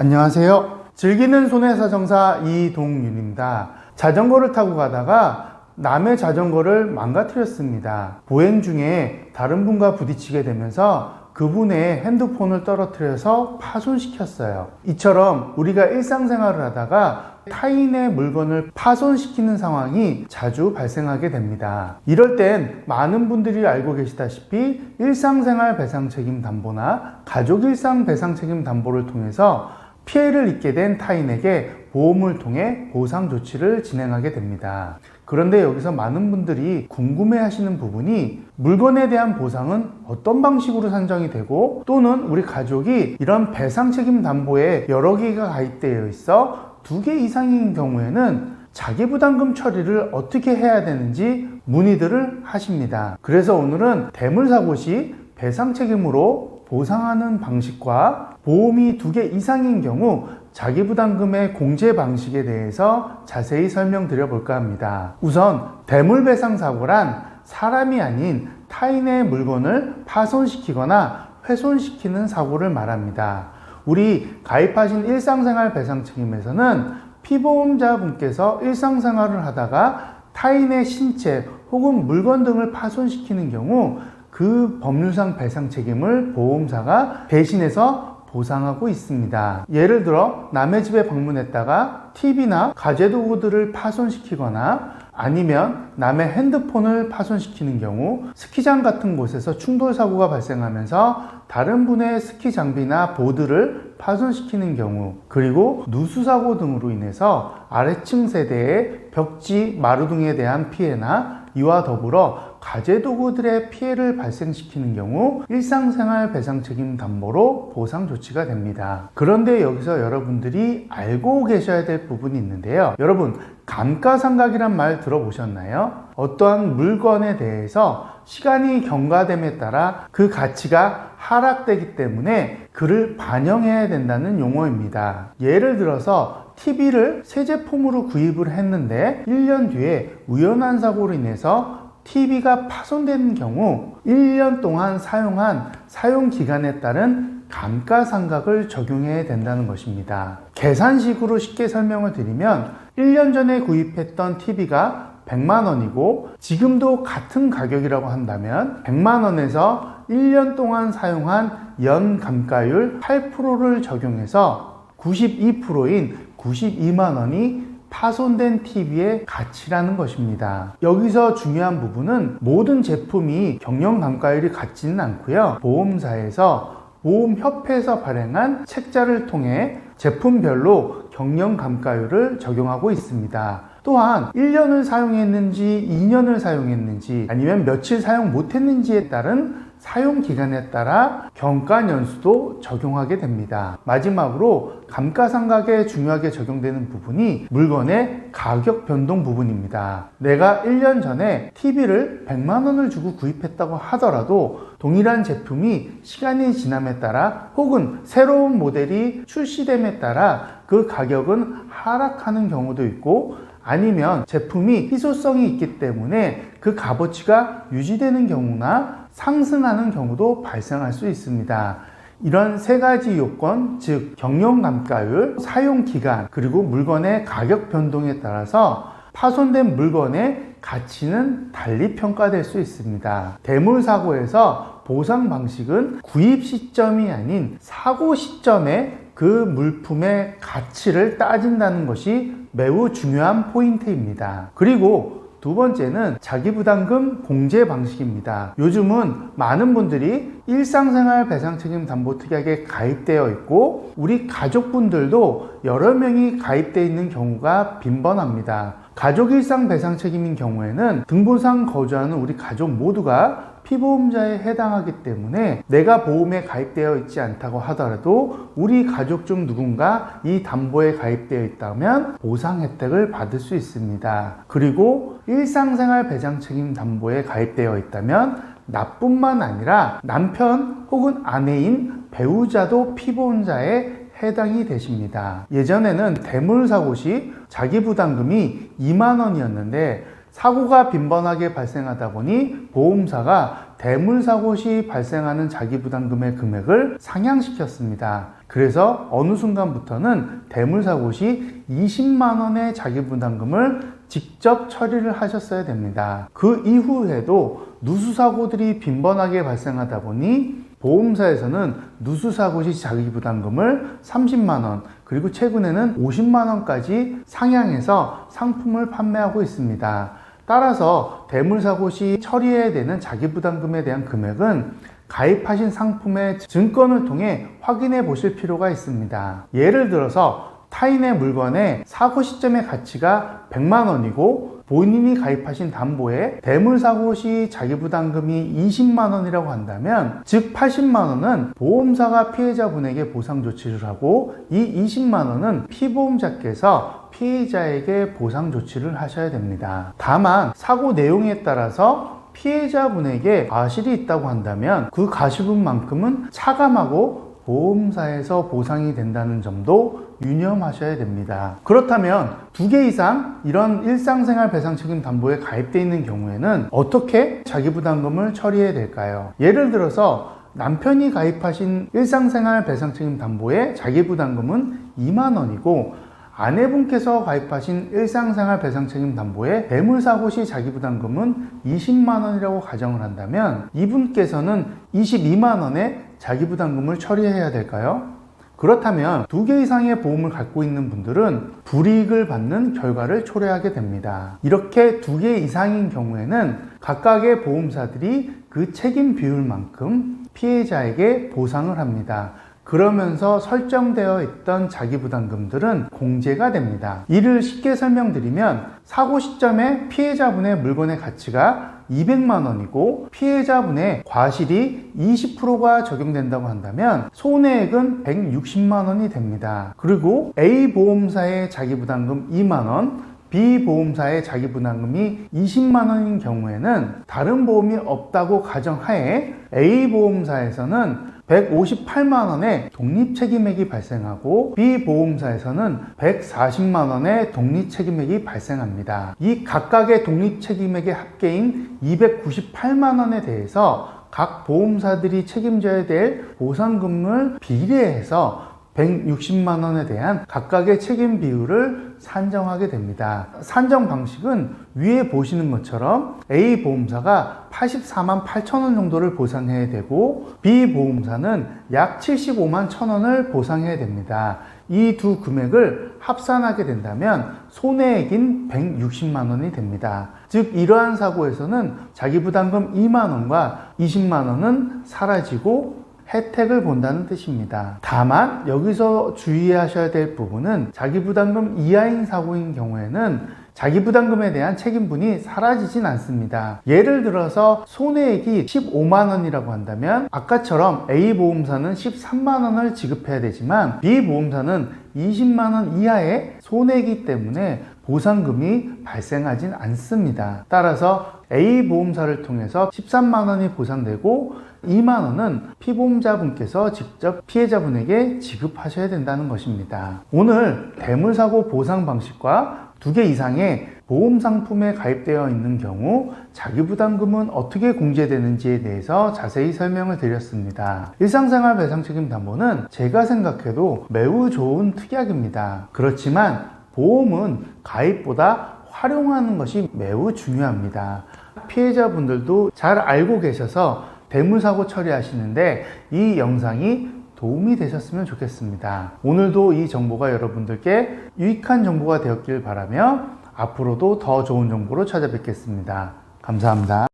안녕하세요. 즐기는 손해사정사 이동윤입니다. 자전거를 타고 가다가 남의 자전거를 망가뜨렸습니다. 보행 중에 다른 분과 부딪히게 되면서 그분의 핸드폰을 떨어뜨려서 파손시켰어요. 이처럼 우리가 일상생활을 하다가 타인의 물건을 파손시키는 상황이 자주 발생하게 됩니다. 이럴 땐 많은 분들이 알고 계시다시피 일상생활 배상책임담보나 가족일상배상책임담보를 통해서 피해를 입게 된 타인에게 보험을 통해 보상 조치를 진행하게 됩니다. 그런데 여기서 많은 분들이 궁금해 하시는 부분이 물건에 대한 보상은 어떤 방식으로 산정이 되고 또는 우리 가족이 이런 배상 책임 담보에 여러 개가 가입되어 있어 2개 이상인 경우에는 자기부담금 처리를 어떻게 해야 되는지 문의들을 하십니다. 그래서 오늘은 대물사고 시 배상 책임으로 보상하는 방식과 보험이 2개 이상인 경우 자기부담금의 공제 방식에 대해서 자세히 설명드려 볼까 합니다. 우선 대물배상사고란 사람이 아닌 타인의 물건을 파손시키거나 훼손시키는 사고를 말합니다. 우리 가입하신 일상생활 배상책임에서는 피보험자분께서 일상생활을 하다가 타인의 신체 혹은 물건 등을 파손시키는 경우 그 법률상 배상 책임을 보험사가 대신해서 보상하고 있습니다. 예를 들어 남의 집에 방문했다가 TV나 가재도구들을 파손시키거나 아니면 남의 핸드폰을 파손시키는 경우 스키장 같은 곳에서 충돌사고가 발생하면서 다른 분의 스키 장비나 보드를 파손시키는 경우, 그리고 누수사고 등으로 인해서 아래층 세대의 벽지, 마루 등에 대한 피해나 이와 더불어 가재도구들의 피해를 발생시키는 경우 일상생활 배상책임 담보로 보상 조치가 됩니다. 그런데 여기서 여러분들이 알고 계셔야 될 부분이 있는데요. 여러분, 감가상각이란 말 들어보셨나요? 어떠한 물건에 대해서 시간이 경과됨에 따라 그 가치가 하락되기 때문에 그를 반영해야 된다는 용어입니다. 예를 들어서 TV를 새 제품으로 구입을 했는데 1년 뒤에 우연한 사고로 인해서 TV가 파손된 경우 1년 동안 사용한 사용기간에 따른 감가상각을 적용해야 된다는 것입니다. 계산식으로 쉽게 설명을 드리면 1년 전에 구입했던 TV가 100만 원이고 지금도 같은 가격이라고 한다면 100만 원에서 1년 동안 사용한 연 감가율 8%를 적용해서 92%인 92만 원이 파손된 TV의 가치라는 것입니다. 여기서 중요한 부분은 모든 제품이 경영 감가율이 같지는 않고요. 보험사에서 보험협회에서 발행한 책자를 통해 제품별로 경영 감가율을 적용하고 있습니다. 또한 1년을 사용했는지 2년을 사용했는지 아니면 며칠 사용 못했는지에 따른 사용기간에 따라 경가연수도 적용하게 됩니다. 마지막으로 감가상각에 중요하게 적용되는 부분이 물건의 가격 변동 부분입니다. 내가 1년 전에 TV를 100만 원을 주고 구입했다고 하더라도 동일한 제품이 시간이 지남에 따라 혹은 새로운 모델이 출시됨에 따라 그 가격은 하락하는 경우도 있고 아니면 제품이 희소성이 있기 때문에 그 값어치가 유지되는 경우나 상승하는 경우도 발생할 수 있습니다. 이런 세 가지 요건, 즉 경영감가율, 사용기간, 그리고 물건의 가격 변동에 따라서 파손된 물건의 가치는 달리 평가될 수 있습니다. 대물사고에서 보상 방식은 구입 시점이 아닌 사고 시점에 그 물품의 가치를 따진다는 것이 매우 중요한 포인트입니다. 그리고 두 번째는 자기부담금 공제 방식입니다. 요즘은 많은 분들이 일상생활 배상책임 담보특약에 가입되어 있고 우리 가족분들도 여러 명이 가입되어 있는 경우가 빈번합니다. 가족일상 배상책임인 경우에는 등본상 거주하는 우리 가족 모두가 피보험자에 해당하기 때문에 내가 보험에 가입되어 있지 않다고 하더라도 우리 가족 중 누군가 이 담보에 가입되어 있다면 보상 혜택을 받을 수 있습니다. 그리고 일상생활 배상책임 담보에 가입되어 있다면 나뿐만 아니라 남편 혹은 아내인 배우자도 피보험자에 해당이 되십니다. 예전에는 대물사고 시 자기부담금이 2만 원이었는데 사고가 빈번하게 발생하다 보니 보험사가 대물사고 시 발생하는 자기부담금의 금액을 상향시켰습니다. 그래서 어느 순간부터는 대물사고 시 20만 원의 자기부담금을 직접 처리를 하셨어야 됩니다. 그 이후에도 누수사고들이 빈번하게 발생하다 보니 보험사에서는 누수사고 시 자기부담금을 30만 원, 그리고 최근에는 50만 원까지 상향해서 상품을 판매하고 있습니다. 따라서 대물사고 시 처리해야 되는 자기부담금에 대한 금액은 가입하신 상품의 증권을 통해 확인해 보실 필요가 있습니다. 예를 들어서 타인의 물건의 사고 시점의 가치가 100만 원이고 본인이 가입하신 담보에 대물사고 시 자기부담금이 20만 원이라고 한다면, 즉 80만 원은 보험사가 피해자분에게 보상 조치를 하고 이 20만 원은 피보험자께서 피해자에게 보상 조치를 하셔야 됩니다. 다만 사고 내용에 따라서 피해자분에게 과실이 있다고 한다면 그 과실분만큼은 차감하고 보험사에서 보상이 된다는 점도 유념하셔야 됩니다. 그렇다면 2개 이상 이런 일상생활 배상책임 담보에 가입되어 있는 경우에는 어떻게 자기부담금을 처리해야 될까요? 예를 들어서 남편이 가입하신 일상생활 배상책임 담보의 자기부담금은 2만 원이고 아내분께서 가입하신 일상생활 배상책임 담보의 대물사고 시 자기부담금은 20만 원이라고 가정을 한다면 이분께서는 22만 원의 자기부담금을 처리해야 될까요? 그렇다면 2개 이상의 보험을 갖고 있는 분들은 불이익을 받는 결과를 초래하게 됩니다. 이렇게 2개 이상인 경우에는 각각의 보험사들이 그 책임 비율만큼 피해자에게 보상을 합니다. 그러면서 설정되어 있던 자기부담금들은 공제가 됩니다. 이를 쉽게 설명드리면 사고 시점에 피해자분의 물건의 가치가 200만 원이고 피해자분의 과실이 20%가 적용된다고 한다면 손해액은 160만 원이 됩니다. 그리고 A 보험사의 자기부담금 2만 원, B 보험사의 자기부담금이 20만 원인 경우에는 다른 보험이 없다고 가정하에 A 보험사에서는 158만 원의 독립책임액이 발생하고 B 보험사에서는 140만 원의 독립책임액이 발생합니다. 이 각각의 독립책임액의 합계인 298만 원에 대해서 각 보험사들이 책임져야 될 보상금을 비례해서 160만 원에 대한 각각의 책임 비율을 산정하게 됩니다. 산정 방식은 위에 보시는 것처럼 A 보험사가 84만 8천 원 정도를 보상해야 되고 B 보험사는 약 75만 1천 원을 보상해야 됩니다. 이 두 금액을 합산하게 된다면 손해액인 160만 원이 됩니다. 즉 이러한 사고에서는 자기부담금 2만 원과 20만 원은 사라지고 혜택을 본다는 뜻입니다. 다만 여기서 주의하셔야 될 부분은 자기부담금 이하인 사고인 경우에는 자기부담금에 대한 책임분이 사라지진 않습니다. 예를 들어서 손해액이 15만 원이라고 한다면 아까처럼 A 보험사는 13만 원을 지급해야 되지만 B 보험사는 20만 원 이하의 손해이기 때문에 보상금이 발생하진 않습니다. 따라서 A 보험사를 통해서 13만 원이 보상되고 2만 원은 피보험자분께서 직접 피해자분에게 지급하셔야 된다는 것입니다. 오늘 대물사고 보상 방식과 2개 이상의 보험 상품에 가입되어 있는 경우 자기부담금은 어떻게 공제되는지에 대해서 자세히 설명을 드렸습니다. 일상생활 배상책임 담보는 제가 생각해도 매우 좋은 특약입니다. 그렇지만 보험은 가입보다 활용하는 것이 매우 중요합니다. 피해자분들도 잘 알고 계셔서 대물사고 처리하시는데 이 영상이 도움이 되셨으면 좋겠습니다. 오늘도 이 정보가 여러분들께 유익한 정보가 되었길 바라며 앞으로도 더 좋은 정보로 찾아뵙겠습니다. 감사합니다.